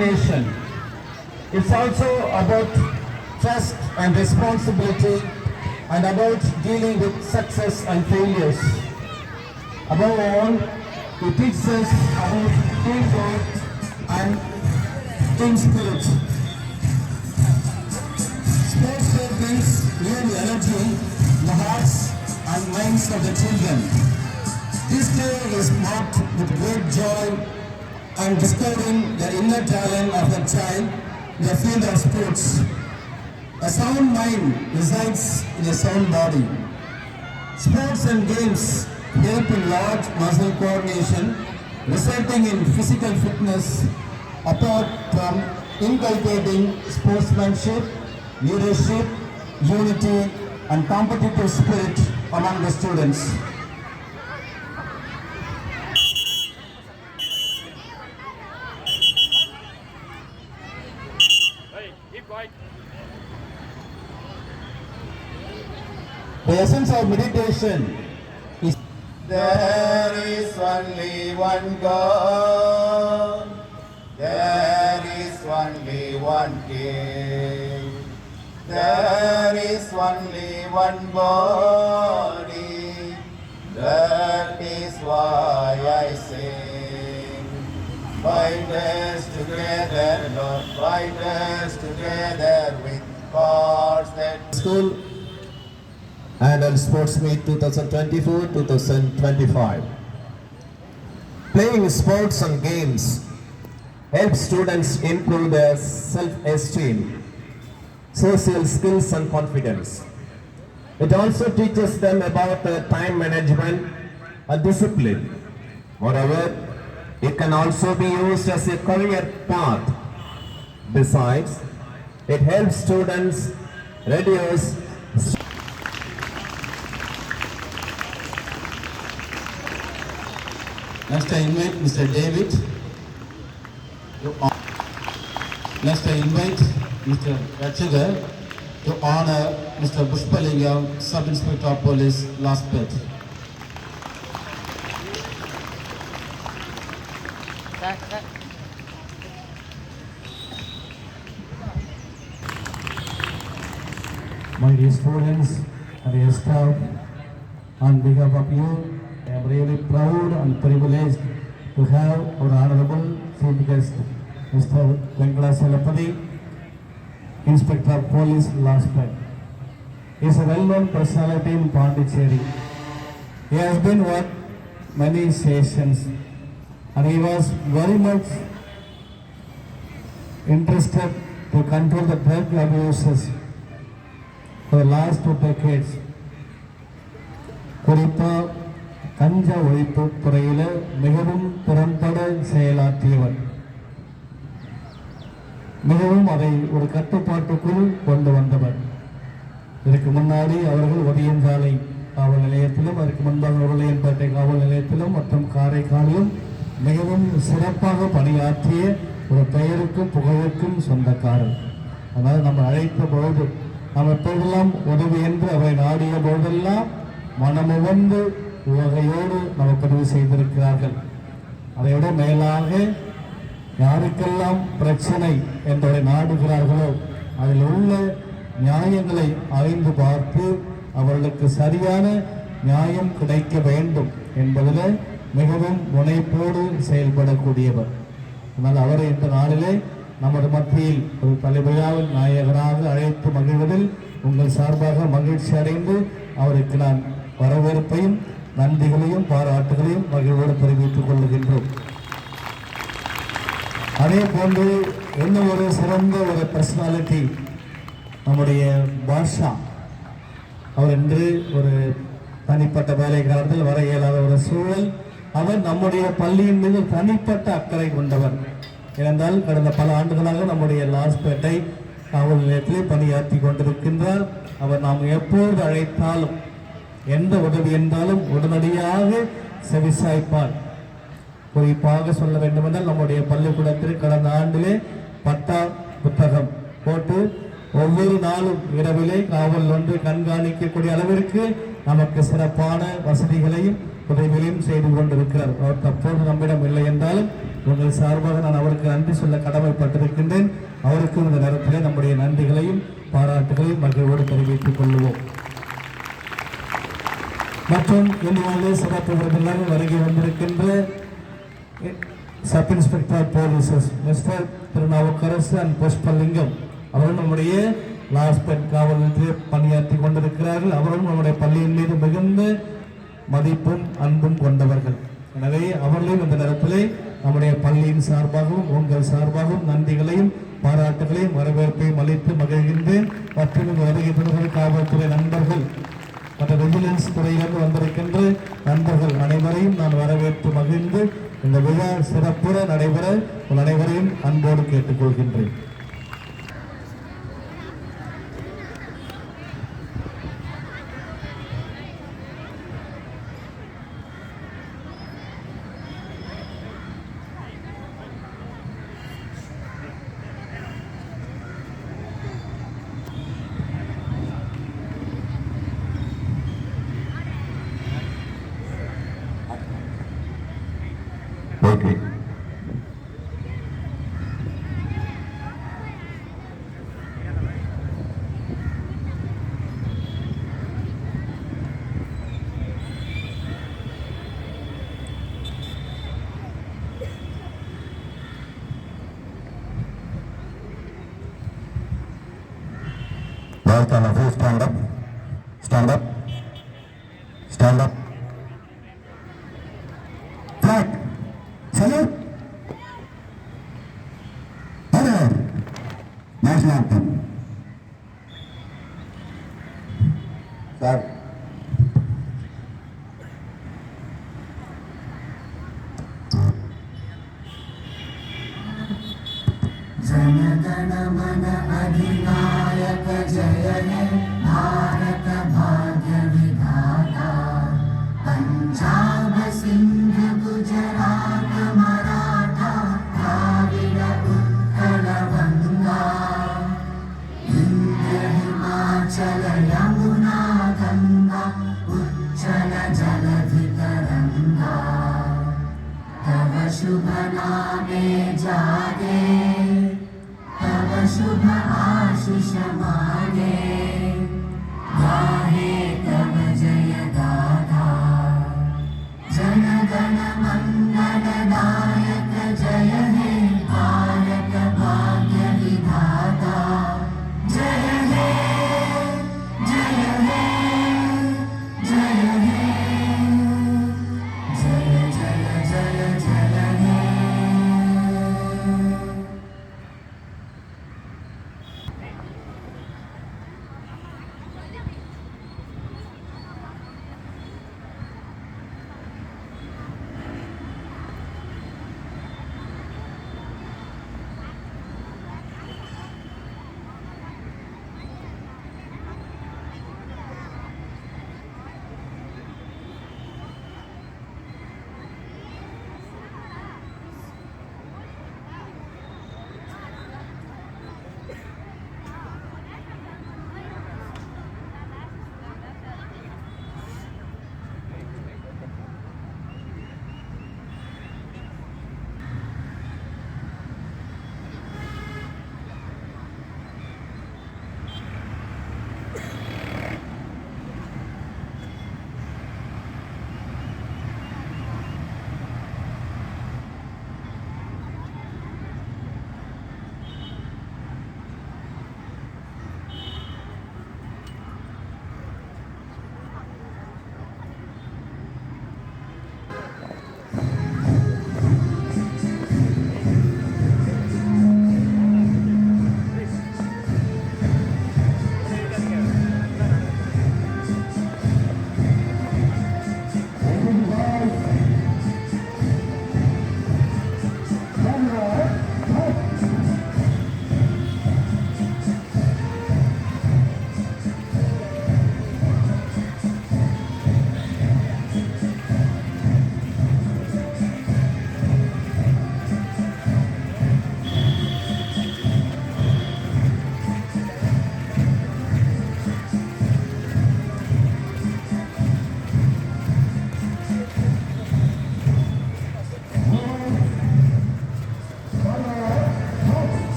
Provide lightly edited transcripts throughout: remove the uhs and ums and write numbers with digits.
determination. It's also about trust and responsibility and about dealing with success and failures. Above all, it teaches us about teamwork and team spirit. Sports day brings new energy in the hearts and minds of the children. This day is marked with great joy and discovering the inner talent of the child in the field of sports. A sound mind resides in a sound body. Sports and games help in large muscle coordination, resulting in physical fitness, apart from inculcating sportsmanship, leadership, unity, and competitive spirit among the students. The essence of meditation is there is only one God, there is only one King, there is only one body, that is why I sing. Bind us together, Lord, bind us together with cords that School Annual Sports Meet 2024-2025. Playing sports and games helps students improve their self-esteem, social skills and confidence. It also teaches them about time management and discipline. Moreover, it can also be used as a career path. Besides, it helps students reduce Next I invite Mr. David. Next I invite Mr. Rachagar to honor Mr. Pushpalingam, Sub-Inspector of Police, Laspet. My dear students and dear staff, on behalf of you, I am really proud and privileged to have our honorable chief guest, Mr. Venkatachalamapati, Inspector of Police, Laspet. He is a well-known personality in Pondicherry. He has been worked many sessions and he was very much interested to control the drug abuses for the last 2 decades. குறிப்பாக கஞ்ச ஒழிப்பு துறையில் மிகவும் திறம்பட செயலாற்றியவர். மிகவும் அதை ஒரு கட்டுப்பாட்டுக்குள் கொண்டு வந்தவர். இதற்கு முன்னாடி அவர்கள் ஒதியஞ்சாலை காவல் நிலையத்திலும், அதற்கு முன்பாக உருளையன்பேட்டை காவல் நிலையத்திலும் மற்றும் காரைக்காலிலும் மிகவும் சிறப்பாக பணியாற்றிய ஒரு பெயருக்கும் புகழுக்கும் சொந்தக்காரர். அதாவது நம்ம அழைத்த பொழுது நாம் எப்பொழுதெல்லாம் உதவி என்று அவரை நாடிய போதெல்லாம் மனமுவந்து உவகையோடு நமக்கு பதிவு செய்திருக்கிறார்கள். அதைவிட மேலாக யாருக்கெல்லாம் பிரச்சனை என்பதை நாடுகிறார்களோ அதில் உள்ள நியாயங்களை அறிந்து பார்த்து அவர்களுக்கு சரியான நியாயம் கிடைக்க வேண்டும் என்பதில் மிகவும் முனைப்போடு செயல்படக்கூடியவர். அதனால் அவரை இந்த நாளிலே நமது மத்தியில் ஒரு தலைவிழாவில் நாயகனாக அழைத்து மகிழ்வதில் உங்கள் சார்பாக மகிழ்ச்சி அடைந்து அவருக்கு நான் வரவேற்பையும் நன்றிகளையும் பாராட்டுகளையும் மகிழ்வோடு தெரிவித்துக் கொள்கின்றோம். அதே போன்று இன்னும் ஒரு சிறந்த ஒரு பர்சனாலிட்டி நம்முடைய பாஷா. அவர் என்று ஒரு தனிப்பட்ட வேலை காலத்தில் வர இயலாத ஒரு சூழல். அவர் நம்முடைய பள்ளியின் மீது தனிப்பட்ட அக்கறை கொண்டவர். ஏனென்றால் கடந்த பல ஆண்டுகளாக நம்முடைய லாஸ்பேட்டை காவல் நிலையத்திலே பணியாற்றி கொண்டிருக்கின்றார். அவர் நாம் எப்போது அழைத்தாலும் எந்த உதவி என்றாலும் உடனடியாக செவிசாய்ப்பார். குறிப்பாக சொல்ல வேண்டுமென்றால் நம்முடைய பள்ளிக்கூடத்தில் கடந்த ஆண்டிலே பட்டா புத்தகம் போட்டு ஒவ்வொரு நாளும் இரவிலே காவல் ஒன்று கண்காணிக்கக்கூடிய அளவிற்கு நமக்கு சிறப்பான வசதிகளையும் உதவிகளையும் செய்து கொண்டிருக்கிறார். அவர் தற்போது நம்மிடம் இல்லை என்றாலும் உங்கள் சார்பாக நான் அவருக்கு நன்றி சொல்ல கடமைப்பட்டிருக்கின்றேன். அவருக்கும் இந்த நேரத்தில் நம்முடைய நன்றிகளையும் பாராட்டுகளையும் மகிழ்வோடு தெரிவித்துக் கொள்வோம். மற்றும் இன்று சிறப்பு விருந்தினராக வருகை வந்திருக்கின்ற sub inspector polices mister Thirunavukkarasu and Pushpalingam அவர்கள் நம்முடைய லாஸ்பெட் காவல் நிலையத்தில் பணியாற்றி கொண்டிருக்கிறார்கள். அவர்களும் நம்முடைய பள்ளியின் மீது மிகுந்த மதிப்பும் அன்பும் கொண்டவர்கள். எனவே அவர்களையும் இந்த நேரத்திலே நம்முடைய பள்ளியின் சார்பாகவும் உங்கள் சார்பாகவும் நன்றிகளையும் பாராட்டுகளையும் வரவேற்பையும் அளித்து மகிழ்கின்றேன். மற்றும் இந்த வருகை தருகிற காவல்துறை நண்பர்கள் மற்ற விஜிலன்ஸ் துறையிலிருந்து வந்திருக்கின்ற நண்பர்கள் அனைவரையும் நான் வரவேற்று மகிழ்ந்து இந்த விழா சிறப்புற நடைபெற உங்கள் அனைவரையும் அன்போடு கேட்டுக்கொள்கின்றேன். Okay. Now can you stand up? Stand up. Stand up. Flag. Salute. Order. National anthem. Sir. जनगण मन अधिनायक जय हे भारत भाग्य विधाता पंजाब सिंध गुजरात मराठा द्राविड उत्कल गंगा विंध्य हिमाचल यमुना गंगा उच्चल जलधि तरंगा तव शुभ नामे जागे तव शुभ आशीष मागे गाहे तव जय गाथा जन गण मंगल दायक जय हे भारत भाग्य विधाता जय हे जय हे जय हे जय जय जय जय हे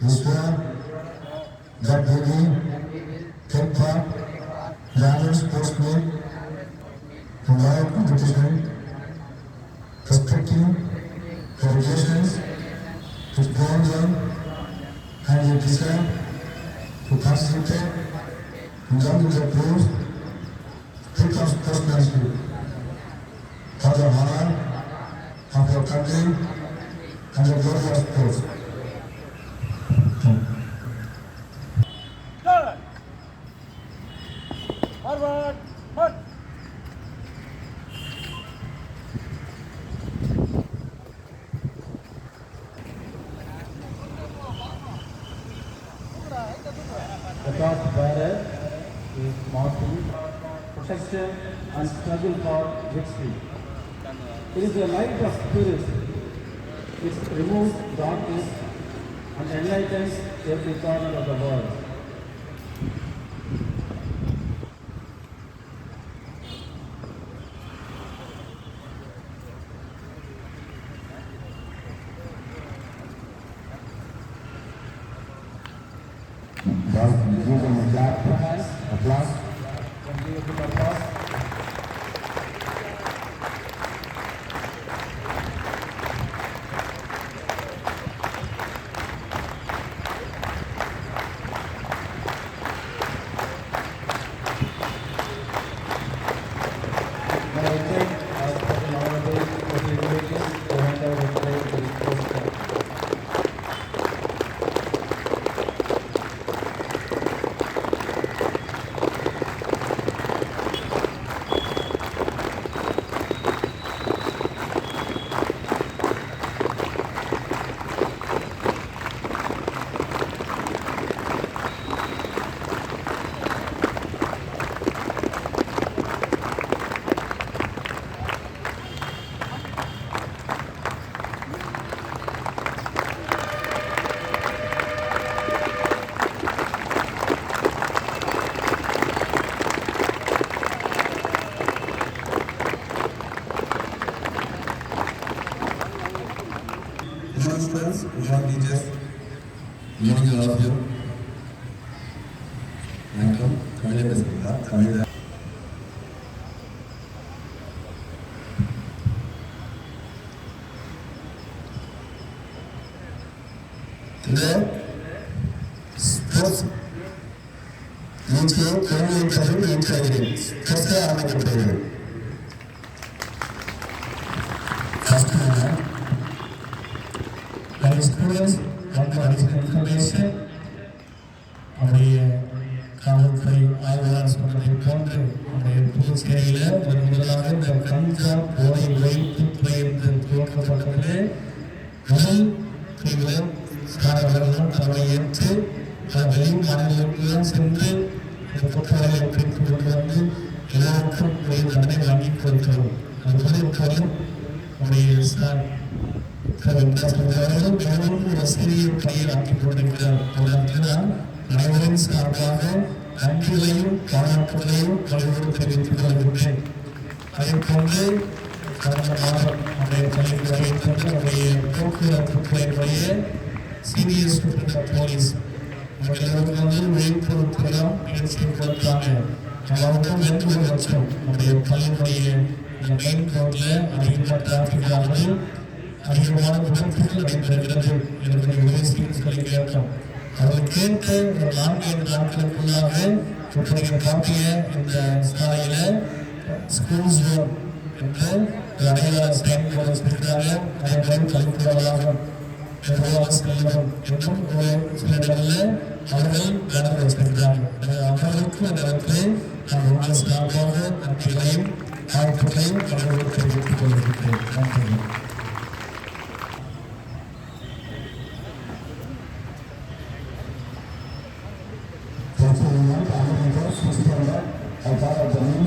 We swear that we will take part in the annual sports meet in live competition, respecting the regulations, to sponsor and the desire to participate in the rules, take up sportsmanship for the honor of your country and the glory of sports. Forward, march. The top bearer is marching, protection and struggle for victory. It is the light of spirit which removes darkness and enlightens every corner of the world. Thus, give them a clap, applause. Can we give a applause? May I take our special honorable privileges to hand over the plate to the president. Good friends, good teachers, good morning all of you. வணக்கம். தமிழை பேசுகிறீங்களா? தமிழ் இந்த sports நிகழ்ச்சியை கேள்விப்பது இன்றைய ஸ்போர்ட்ஸை ஆரம்பிக்கப்படுகிறது. First students want to receive information நம்முடைய காவல்துறை ஆய்வாளர் சொன்னதை போன்று நம்முடைய புதுச்சேரியில் முதலாக இந்த கஞ்சா போதை வைத்து என்று துவக்கப்பட்டது. முதல் பிரிவில் அவர்கள் தன்னை ஏற்று வெளி மாநிலங்களும் சென்று இந்த குற்றவாளிகளை பிரித்து கொண்டு வந்து எல்லோருக்கும் ஒரு தண்டனை வாங்கி கொடுக்கிறோம். அதுபோல இப்போது நம்முடைய அவர்களும் மிகவும் ஒரு சிறிய பணியில் ஆக்கிக் கொண்டிருக்கிறார். அதற்குதான் அனைவரின் சார்பாக நன்றிகளையும் பாராட்டுகளையும் அவர்களோடு தெரிவித்துக் கொள்கின்றேன். அதே போன்று கடந்த மாதம் நம்முடைய பள்ளிக்கு வருகின்ற நம்முடைய போக்குவரத்து துறையினுடைய சீனியர் ஸ்டூடெண்ட் ஆஃப் போலீஸ் எல்லோரும் வந்து விழிப்புணர்வுலாம் நிகழ்ச்சியை கொடுத்தாங்க. அவருக்கும் வேண்டுகோள் வச்சோம். நம்முடைய பள்ளியினுடைய இந்த மெயின் ரோட்ல அதிகமாக டிராஃபிக் ஆகுது, அதிகமான விபத்துகள் நடைபெறுகிறது என்று உதவி சொல்லி கேட்டோம். அவர்கள் கேட்டு ஒரு 4-5 நாட்களுக்குள்ளாக இப்போ நீங்கள் காப்பிய இந்த ஸ்தாயில ஸ்கூல்ஸ் என்று ஒரு அடையாள ஸ்கேன் போர்டு இருக்கிறாங்க. அதே மாதிரி கல்விக்கூடங்களாக நிர்வாக கல்விடம் என்றும் ஒரு சில இடங்களில் அவர்கள் நடந்து வச்சிருக்கிறார்கள். அவர்களுக்கு அந்த இடத்திலே நான் உங்கள் சார்பாக நன்றிகளையும் வாழ்த்துக்களையும் அவர்களுக்கு தெரிவித்துக் கொள்கிறேன். நன்றி. Thank you very much. I'm going to suspend that. I thought of the name.